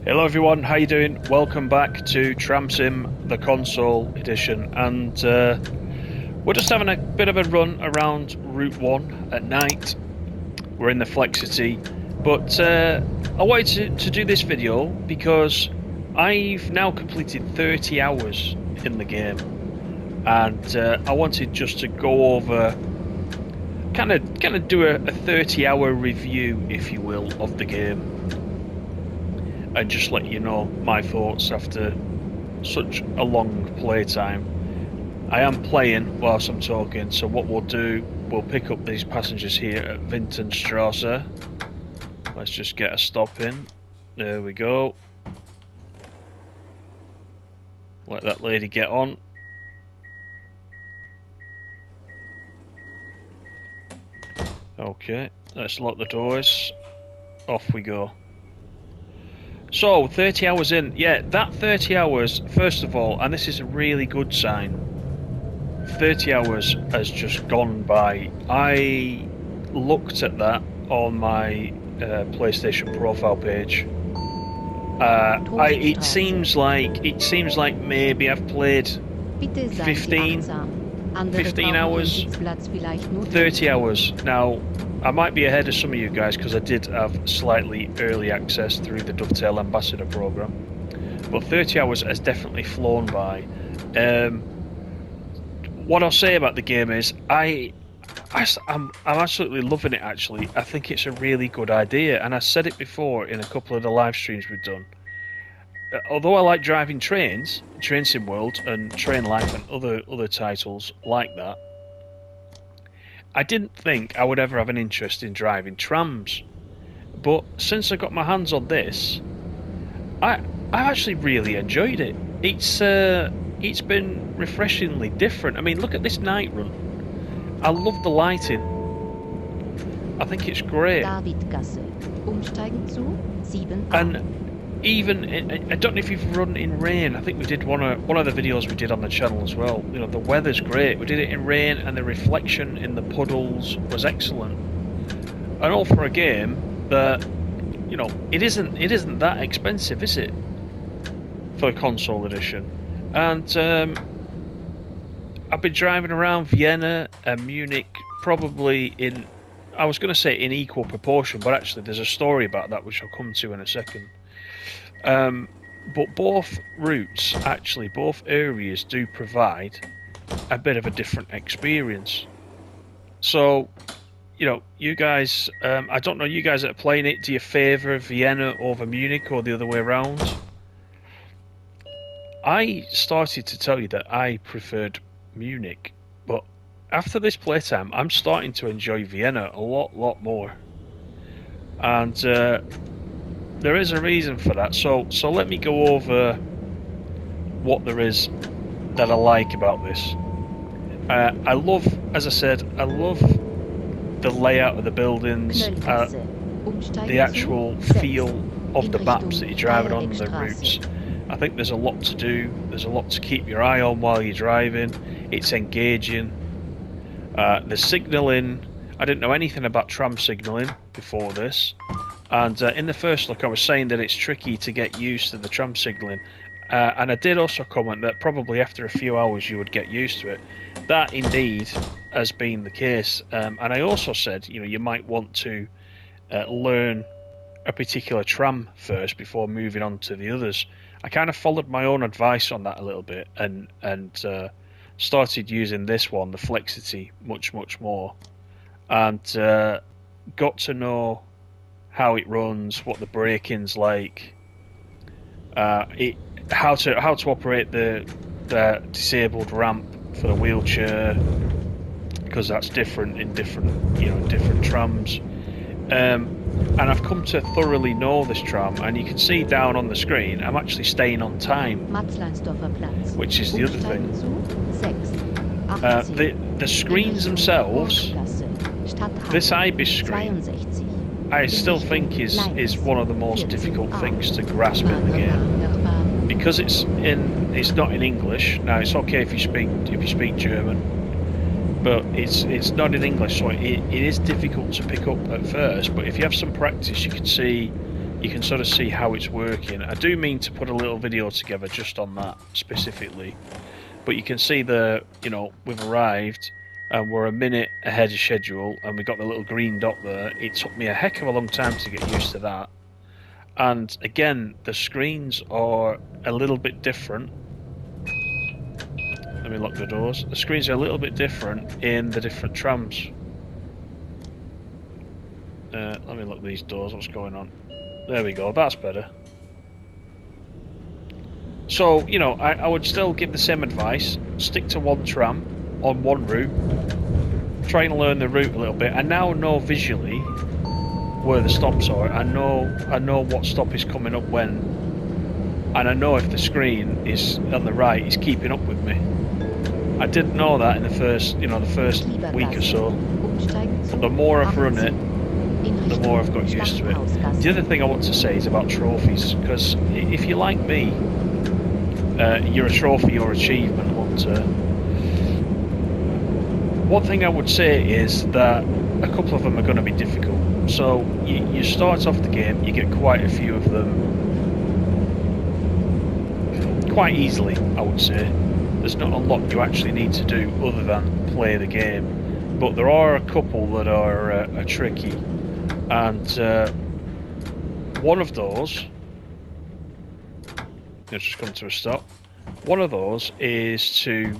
Hello everyone, how you doing? Welcome back to TramSim, the console edition, and we're just having a bit of a run around Route 1 at night. We're in the Flexity, but I wanted to do this video because I've now completed 30 hours in the game, and I wanted just to go over, kind of do a 30-hour review, if you will, of the game. And just let you know my thoughts after such a long playtime. I am playing whilst I'm talking, so what we'll do, we'll pick up these passengers here at Winterstrasse. Let's just get a stop in. There we go. Let that lady get on. Okay, let's lock the doors. Off we go. So, 30 hours in. Yeah, that 30 hours, first of all, and this is a really good sign, 30 hours has just gone by. I looked at that on my PlayStation profile page. It seems like maybe I've played 15 hours, 30 hours. Now, I might be ahead of some of you guys because I did have slightly early access through the Dovetail Ambassador program, but 30 hours has definitely flown by. What I'll say about the game is I'm absolutely loving it. Actually, I think it's a really good idea, and I said it before in a couple of the live streams we've done. Although I like driving trains, TramSim World and Train Life and other titles like that, I didn't think I would ever have an interest in driving trams. But since I got my hands on this, I actually really enjoyed it. It's been refreshingly different. I mean, look at this night run. I love the lighting. I think it's great. And even I don't know if you've run in rain. I think we did one of the videos we did on the channel as well. You know, the weather's great. We did it in rain, and the reflection in the puddles was excellent. And all for a game that, you know, it isn't that expensive, is it? For the console edition. And I've been driving around Vienna and Munich, probably in, I was going to say in equal proportion, but actually there's a story about that which I'll come to in a second. But both routes, actually, both areas do provide a bit of a different experience. So, you know, you guys, I don't know, you guys that are playing it, do you favour Vienna over Munich or the other way around? I started to tell you that I preferred Munich, but after this playtime, I'm starting to enjoy Vienna a lot more. And there is a reason for that, so let me go over what there is that I like about this. I love, as I said, I love the layout of the buildings, the actual feel of the maps that you're driving on, the routes. I think there's a lot to do, there's a lot to keep your eye on while you're driving. It's engaging. The signalling, I didn't know anything about tram signalling before this. And in the first look I was saying that it's tricky to get used to the tram signalling, and I did also comment that probably after a few hours you would get used to it. That indeed has been the case, and I also said, you know, you might want to learn a particular tram first before moving on to the others. I kind of followed my own advice on that a little bit, and started using this one, the Flexity, much more, and got to know how it runs, what the braking's like, how to operate the disabled ramp for the wheelchair, because that's different in different trams. And I've come to thoroughly know this tram, and you can see down on the screen I'm actually staying on time, which is the other thing. The screens themselves, this IBIS screen, I still think is one of the most difficult things to grasp in the game, because it's not in English. Now it's okay if you speak German, but it's not in English, so it is difficult to pick up at first. But if you have some practice, you you can sort of see how it's working. I do mean to put a little video together just on that specifically, but you can see we've arrived and we're a minute ahead of schedule, and we got the little green dot there. It took me a heck of a long time to get used to that. And again, the screens are a little bit different. Let me lock the doors. The screens are a little bit different in the different trams. Let me lock these doors. What's going on? There we go. That's better. So, I would still give the same advice. Stick to one tram on one route. Try and learn the route a little bit. I now know visually where the stops are. I know what stop is coming up when, and I know if the screen is on the right is keeping up with me. I didn't know that in the first week or so, but the more I've run it, the more I've got used to it. The other thing I want to say is about trophies, because if you're like me, you're a trophy or achievement hunter. One thing I would say is that a couple of them are going to be difficult. So you start off the game, you get quite a few of them quite easily, I would say. There's not a lot you actually need to do other than play the game, but there are a couple that are tricky, and one of those, let's just come to a stop. One of those is to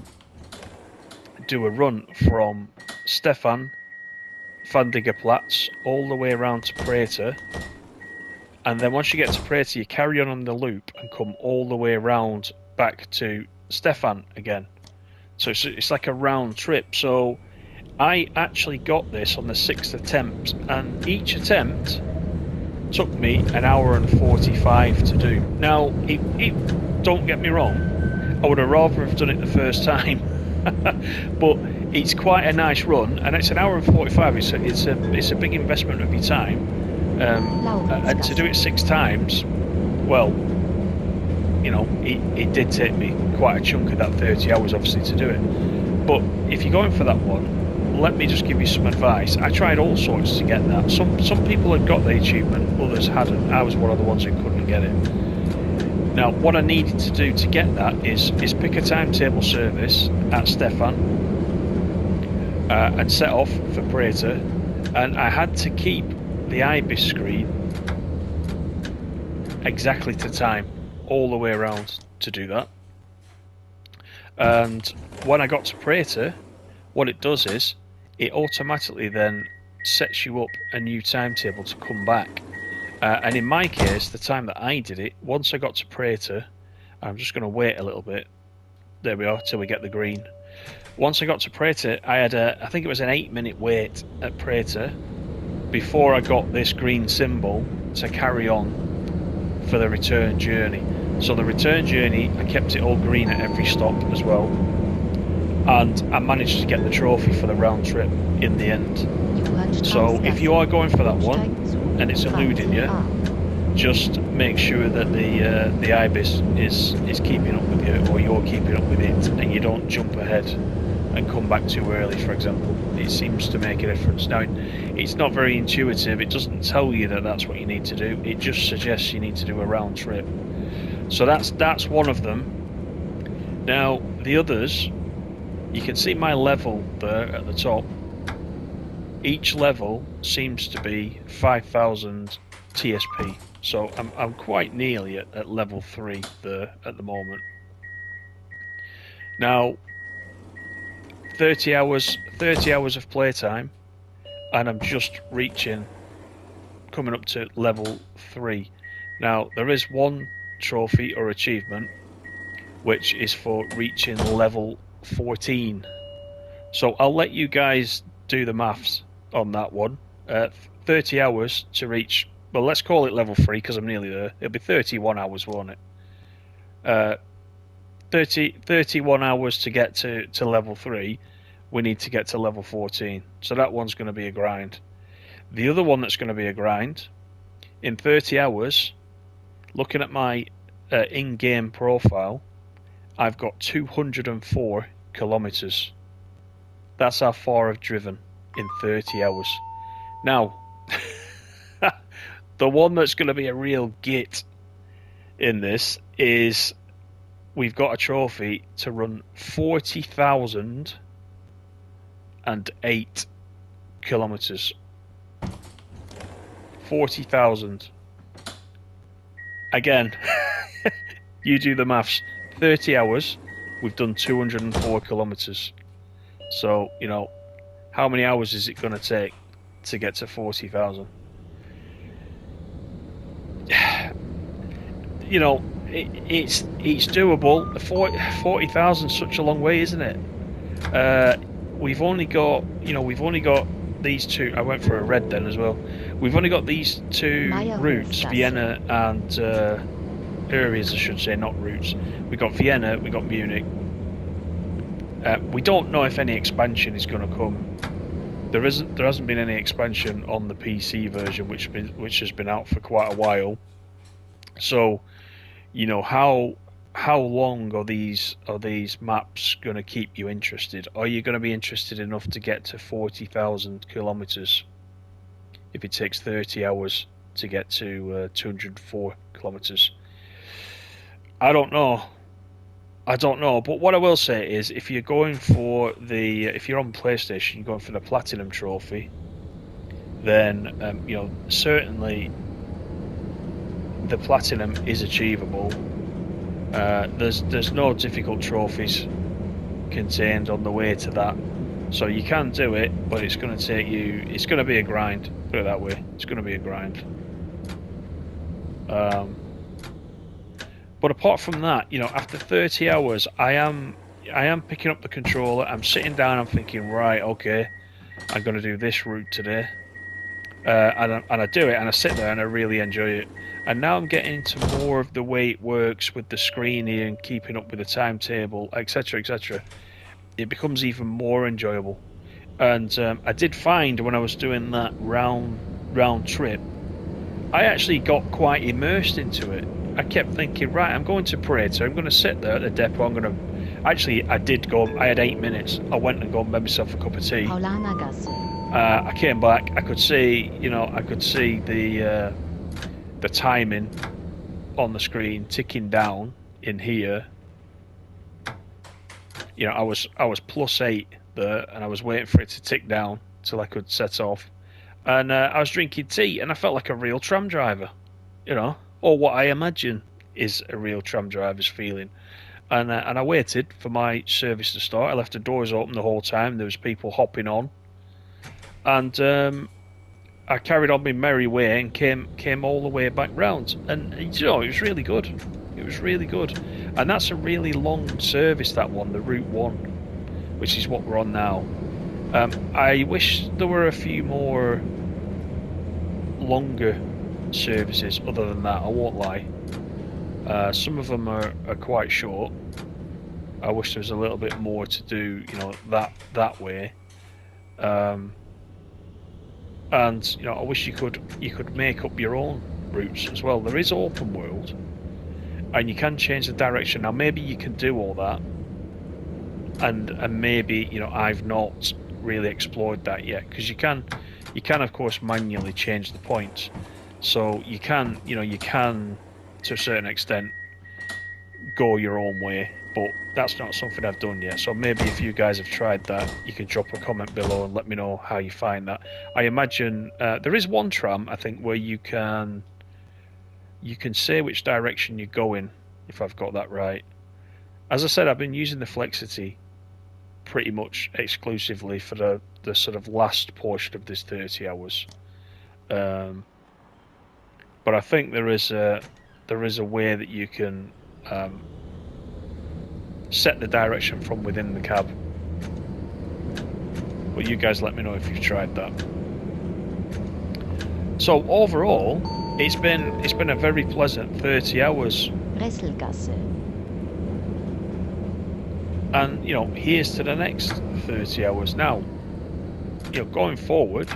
do a run from Stefan Platz all the way around to Prater, and then once you get to Prater, you carry on the loop and come all the way around back to Stefan again. So it's like a round trip. So I actually got this on the 6th attempt, and each attempt took me an hour and 45 to do. Now, don't get me wrong, I would have rather have done it the first time, but it's quite a nice run, and it's an hour and 45. It's a big investment of your time, and to do it 6 times, well, it did take me quite a chunk of that 30 hours, obviously, to do it. But if you're going for that one, let me just give you some advice. I tried all sorts to get that. Some people had got the achievement, others hadn't. I was one of the ones who couldn't get it. Now, what I needed to do to get that is pick a timetable service at Stefan and set off for Prater, and I had to keep the IBIS screen exactly to time all the way around to do that. And when I got to Prater, what it does is it automatically then sets you up a new timetable to come back. And in my case, the time that I did it, once I got to Prater, I'm just going to wait a little bit. There we are, till we get the green. Once I got to Prater, I had I think it was an 8-minute wait at Prater before I got this green symbol to carry on for the return journey. So the return journey, I kept it all green at every stop as well, and I managed to get the trophy for the round trip in the end. So if you are going for that one and it's eluding you, just make sure that the IBIS is keeping up with you, or you're keeping up with it, and you don't jump ahead and come back too early, for example. It seems to make a difference. Now, it's not very intuitive. It doesn't tell you that that's what you need to do. It just suggests you need to do a round trip. So that's one of them. Now, the others, you can see my level there at the top. Each level seems to be 5,000 TSP. So I'm quite nearly at level 3 there at the moment. Now, 30 hours of playtime, and I'm just coming up to level 3. Now, there is one trophy or achievement which is for reaching level 14. So I'll let you guys do the maths on that one. 30 hours to reach, well, let's call it level 3 because I'm nearly there. It'll be 31 hours, won't it? 31 hours to get to level 3. We need to get to level 14. So that one's going to be a grind. The other one that's going to be a grind, in 30 hours, looking at my in-game profile, I've got 204 kilometers. That's how far I've driven in 30 hours. Now, The one that's going to be a real git in this is we've got a trophy to run 40,008 kilometers. 40,000. Again, you do the maths. 30 hours, we've done 204 kilometers. So, you know, how many hours is it going to take to get to 40,000? You know, it's doable. 40,000 is such a long way, isn't it? We've only got these two. I went for a red then as well. We've only got these two routes, Vienna and areas, I should say, not routes. We got Vienna, we got Munich. We don't know if any expansion is going to come. There hasn't been any expansion on the PC version, which has been out for quite a while. So, you know, how long are these maps going to keep you interested? Are you going to be interested enough to get to 40,000 kilometers if it takes 30 hours to get to 204 kilometers? I don't know. But what I will say is, if you're on PlayStation, you're going for the Platinum Trophy, then you know, certainly the Platinum is achievable. There's no difficult trophies contained on the way to that, so you can do it, but it's going to take you. It's going to be a grind. Put it that way. It's going to be a grind. But apart from that, you know, after 30 hours, I am picking up the controller. I'm sitting down. I'm thinking, right, okay, I'm going to do this route today, and I do it, and I sit there and I really enjoy it. And now I'm getting into more of the way it works with the screen here and keeping up with the timetable, etc., etc. It becomes even more enjoyable. And I did find when I was doing that round trip, I actually got quite immersed into it. I kept thinking, right, I'm going to Parade, so I'm going to sit there at the depot. I'm going to... Actually, I did go... I had 8 minutes. I went and made myself a cup of tea. I came back. I could see, you know, the timing on the screen ticking down in here. You know, I was +8 there, and I was waiting for it to tick down till I could set off. And I was drinking tea, and I felt like a real tram driver, you know, or what I imagine is a real tram driver's feeling. And I waited for my service to start. I left the doors open the whole time. There was people hopping on, and I carried on my merry way and came all the way back round. And you know, it was really good. It was really good. And that's a really long service, that one, the Route 1, which is what we're on now. I wish there were a few more longer services other than that, I won't lie. Some of them are quite short. I wish there was a little bit more to do, you know, that way. And you know, I wish you could make up your own routes as well. There is open world, and you can change the direction. Now maybe you can do all that, and maybe, you know, I've not really explored that yet, because you can of course manually change the points, so you can to a certain extent go your own way, but that's not something I've done yet. So maybe if you guys have tried that, you can drop a comment below and let me know how you find that. I imagine there is one tram, I think, where you can say which direction you're going, if I've got that right. As I said, I've been using the Flexity pretty much exclusively for the sort of last portion of this 30 hours. But I think there is a way that you can set the direction from within the cab. But you guys let me know if you've tried that. So overall, it's been a very pleasant 30 hours. And you know, here's to the next 30 hours. Now, you know, going forward,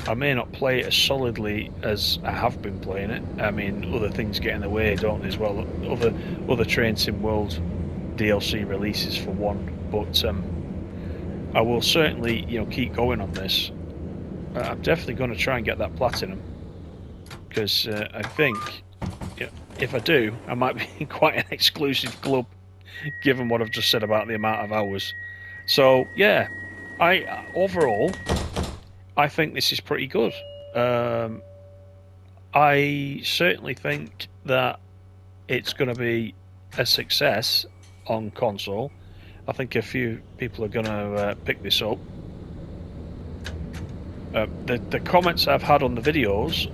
I may not play it as solidly as I have been playing it. I mean, other things get in the way, don't they, as well? Other TramSim World DLC releases for one. But I will certainly, you know, keep going on this. I'm definitely going to try and get that Platinum. because I think if I do, I might be in quite an exclusive club, given what I've just said about the amount of hours. So yeah, overall, I think this is pretty good. I certainly think that it's going to be a success on console. I think a few people are going to pick this up. The comments I've had on the videos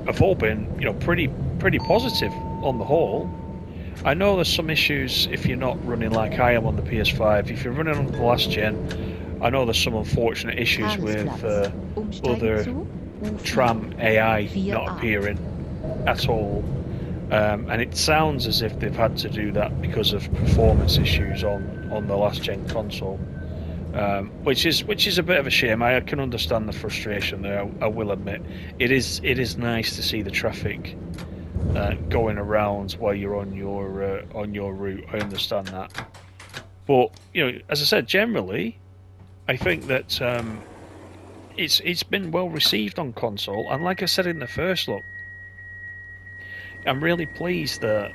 have all been, pretty positive on the whole. I know there's some issues if you're not running like I am on the PS5. If you're running on the last gen, I know there's some unfortunate issues with other Tram AI not appearing at all. And it sounds as if they've had to do that because of performance issues on the last gen console, which is a bit of a shame. I can understand the frustration there. I will admit it is nice to see the traffic going around while you're on your route. I understand that, but as I said, generally, I think that it's been well received on console, and like I said in the first look, I'm really pleased that,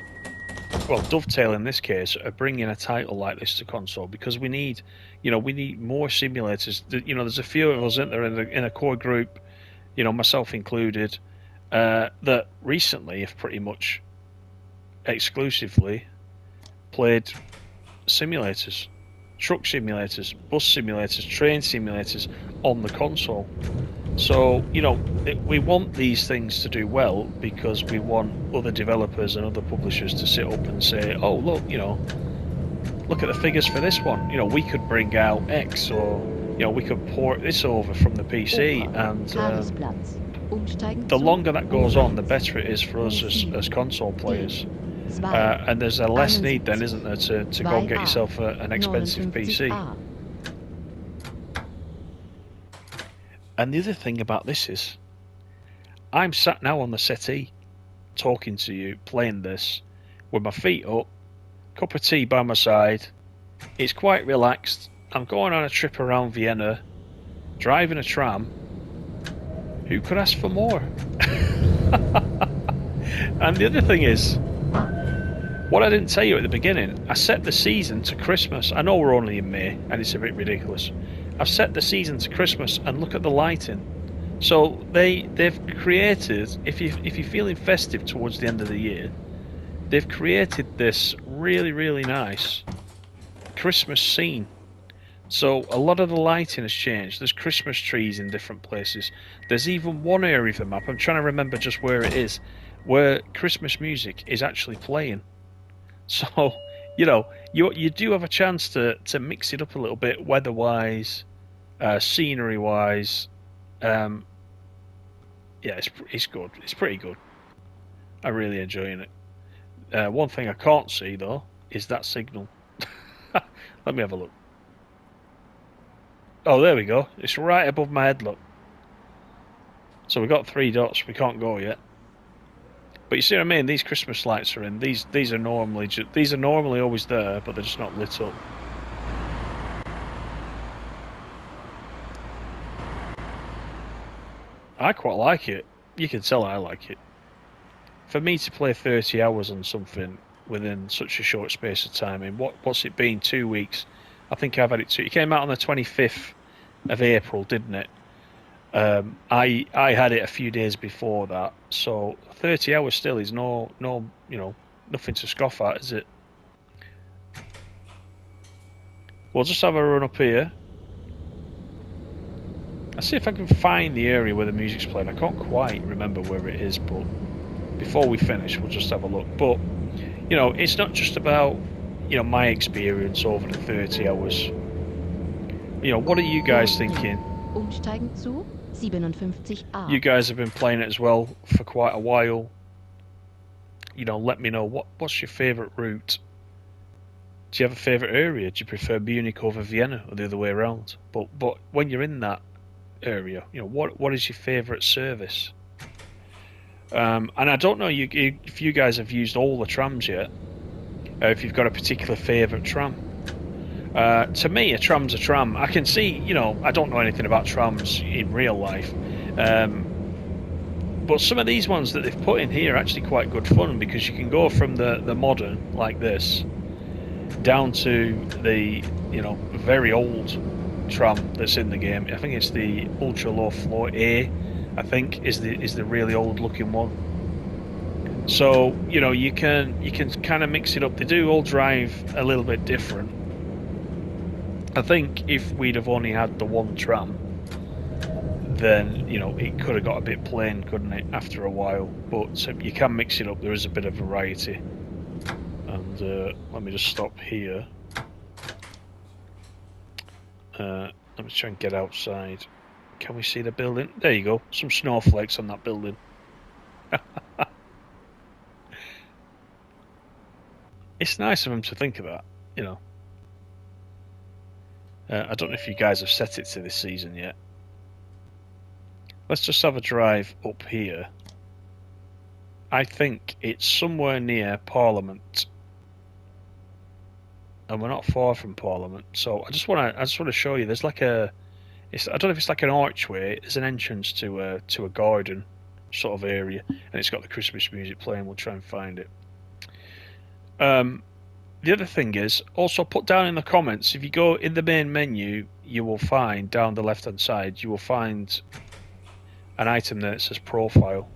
Dovetail in this case are bringing a title like this to console, because we need more simulators. There's a few of us in there in a core group, myself included, that recently have pretty much exclusively played simulators, truck simulators, bus simulators, train simulators on the console. So, we want these things to do well, because we want other developers and other publishers to sit up and say, oh, look at the figures for this one. We could bring out X, or, we could port this over from the PC, and the longer that goes on, the better it is for us as console players. And there's a less need then, isn't there, to go and get yourself an expensive PC. And the other thing about this is, I'm sat now on the settee, talking to you, playing this, with my feet up, cup of tea by my side. It's quite relaxed. I'm going on a trip around Vienna, driving a tram. Who could ask for more? And the other thing is, what I didn't tell you at the beginning, I set the season to Christmas. I know we're only in May, and it's a bit ridiculous. I've set the season to Christmas, and look at the lighting. So they've created, if you're feeling festive towards the end of the year, they've created this really, really nice Christmas scene. So a lot of the lighting has changed. There's Christmas trees in different places. There's even one area of the map, I'm trying to remember just where it is, where Christmas music is actually playing. So, you do have a chance to mix it up a little bit, weather-wise, scenery-wise. Yeah, it's good. It's pretty good. I'm really enjoying it. One thing I can't see, though, is that signal. Let me have a look. Oh, there we go. It's right above my head, look. So we've got 3 dots. We can't go yet. But you see what I mean? These Christmas lights are in. These are normally always there, but they're just not lit up. I quite like it. You can tell I like it. For me to play 30 hours on something within such a short space of time, what's it been? 2 weeks? I think I've had it 2. It came out on the 25th of April, didn't it? I had it a few days before that, so 30 hours still is nothing to scoff at, is it? We'll just have a run up here. I'll see if I can find the area where the music's playing. I can't quite remember where it is, but before we finish, we'll just have a look. But it's not just about my experience over the 30 hours. What are you guys thinking? You guys have been playing it as well for quite a while. Let me know what's your favourite route. Do you have a favourite area? Do you prefer Munich over Vienna, or the other way around? But when you're in that area, what is your favourite service? And I don't know if you guys have used all the trams yet. If you've got a particular favourite tram. To me, a tram's a tram. I can see, I don't know anything about trams in real life. But some of these ones that they've put in here are actually quite good fun, because you can go from the modern, like this, down to the, you know, very old tram that's in the game. I think it's the ultra low floor A, I think is the really old looking one. So, you know, you can kind of mix it up. They do all drive a little bit different. I think if we'd have only had the one tram, then, you know, it could have got a bit plain, couldn't it, after a while? But you can mix it up. There is a bit of variety. And let me just stop here. Let me try and get outside. Can we see the building? There you go. Some snowflakes on that building. It's nice of them to think of that, you know. I don't know if you guys have set it to this season yet. Let's just have a drive up here. I think it's somewhere near Parliament, and we're not far from Parliament. So I just want to show you. There's like I don't know if it's like an archway. There's an entrance to a garden sort of area, and it's got the Christmas music playing. We'll try and find it. The other thing is, also put down in the comments, if you go in the main menu, you will find down the left hand side, you will find an item there that says profile.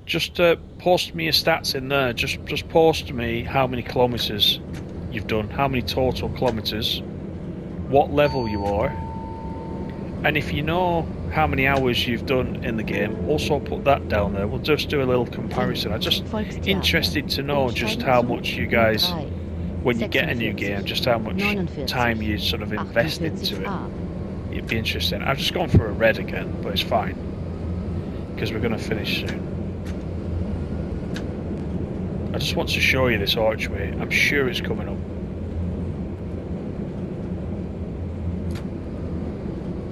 Just post me your stats in there. Just post me how many kilometers you've done, how many total kilometers, what level you are, and if you know how many hours you've done in the game, also put that down there. We'll just do a little comparison. I'm just interested to know just how much you guys, when you get a new game, just how much time you sort of invest into it. It'd be interesting. I've just gone for a red again, but it's fine, because we're going to finish soon. I just want to show you this archway. I'm sure it's coming up.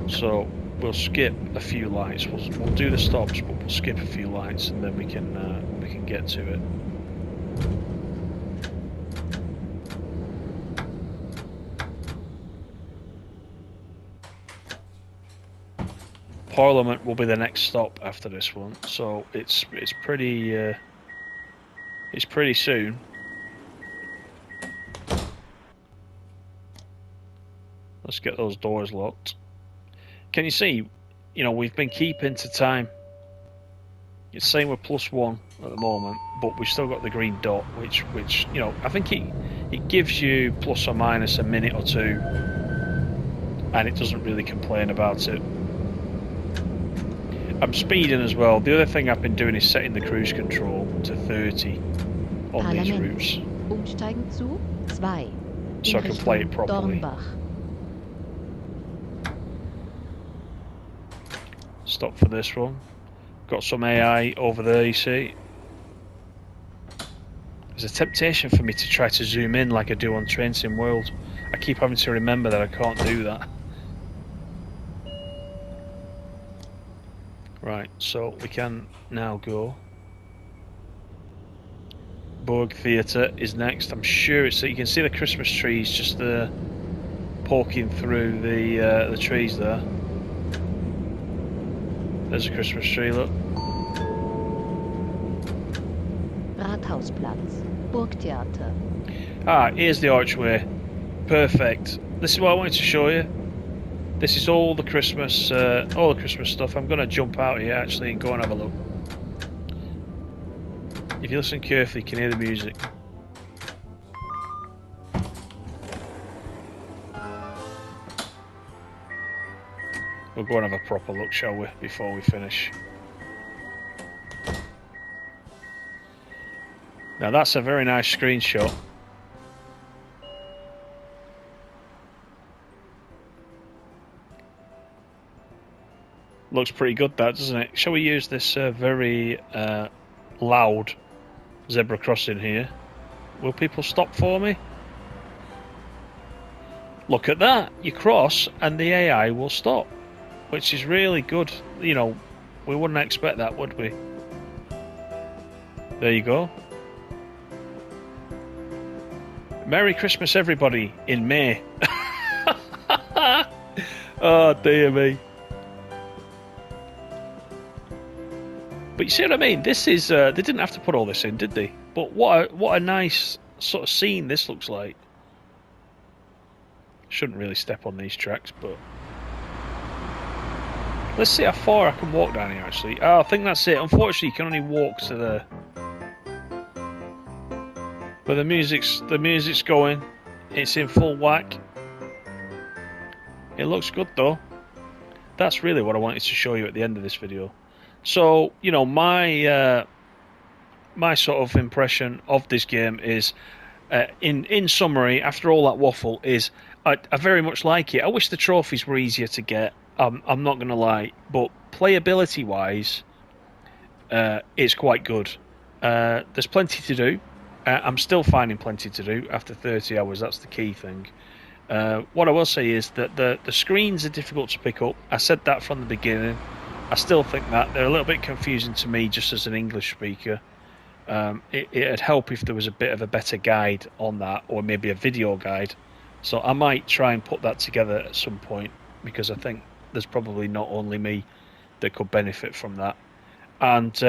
So we'll skip a few lights. We'll do the stops, but we'll skip a few lights, and then we can get to it. Parliament will be the next stop after this one, so it's pretty soon. Let's get those doors locked. Can you see, you know, we've been keeping to time. It's saying we're +1 at the moment, but we've still got the green dot, which you know, I think it gives you plus or minus a minute or two, and it doesn't really complain about it. I'm speeding as well. The other thing I've been doing is setting the cruise control to 30 on these routes, so I can play it properly. Stop for this one. Got some AI over there, you see. There's a temptation for me to try to zoom in like I do on TramSim World. I keep having to remember that I can't do that. Right, so we can now go. Borg Theatre is next. I'm sure it's, so you can see the Christmas trees just there, poking through the trees there. There's a Christmas tree, look. Rathausplatz, Burgtheater. Ah, here's the archway. Perfect. This is what I wanted to show you. This is all the Christmas stuff. I'm going to jump out here actually and go and have a look. If you listen carefully, you can hear the music. We'll go and have a proper look, shall we, before we finish. Now that's a very nice screenshot. Looks pretty good, that, doesn't it? Shall we use this very loud zebra crossing here? Will people stop for me? Look at that! You cross and the AI will stop, which is really good. You know, we wouldn't expect that, would we? There you go. Merry Christmas, everybody, in May. Oh, dear me. But you see what I mean? This is they didn't have to put all this in, did they? But what a nice sort of scene this looks like. Shouldn't really step on these tracks, but let's see how far I can walk down here. Actually, oh, I think that's it. Unfortunately, you can only walk to the. But the music's going. It's in full whack. It looks good though. That's really what I wanted to show you at the end of this video. So, you know, my sort of impression of this game is, in summary, after all that waffle, is I very much like it. I wish the trophies were easier to get. I'm not going to lie, but playability-wise, it's quite good. There's plenty to do. I'm still finding plenty to do after 30 hours. That's the key thing. What I will say is that the screens are difficult to pick up. I said that from the beginning. I still think that they're a little bit confusing to me just as an English speaker. It'd help if there was a bit of a better guide on that, or maybe a video guide. So I might try and put that together at some point, because I think there's probably not only me that could benefit from that. And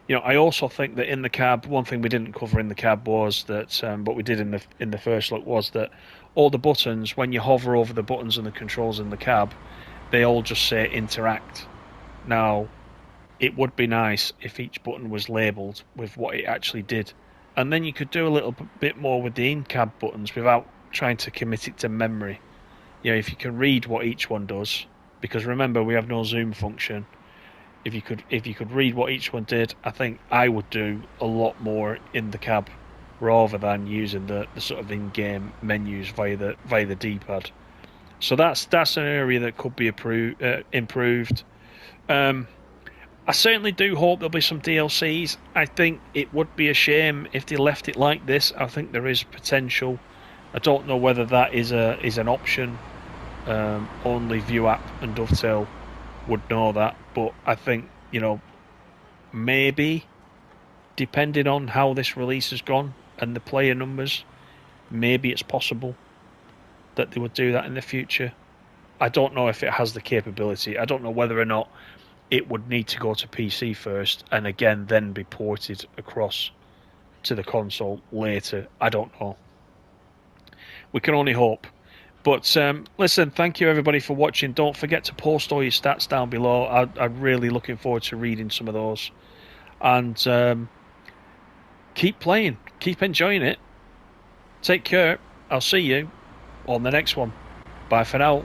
you know, I also think that in the cab, one thing we didn't cover in the cab was that, what we did in the first look was that all the buttons, when you hover over the buttons and the controls in the cab, they all just say interact. Now, it would be nice if each button was labelled with what it actually did, and then you could do a little bit more with the in-cab buttons without trying to commit it to memory. You know, if you can read what each one does, because remember we have no zoom function. If you could read what each one did, I think I would do a lot more in the cab rather than using the sort of in-game menus via the D-pad. So that's an area that could be improved. I certainly do hope there'll be some DLCs. I think it would be a shame if they left it like this. I think there is potential. I don't know whether that is an option. Only View App and Dovetail would know that, but I think, you know, maybe depending on how this release has gone and the player numbers, maybe it's possible that they would do that in the future. I don't know if it has the capability. I don't know whether or not it would need to go to PC first and again then be ported across to the console later. I don't know. We can only hope. But listen, thank you everybody for watching. Don't forget to post all your stats down below. I'm really looking forward to reading some of those. And keep playing. Keep enjoying it. Take care. I'll see you on the next one. Bye for now.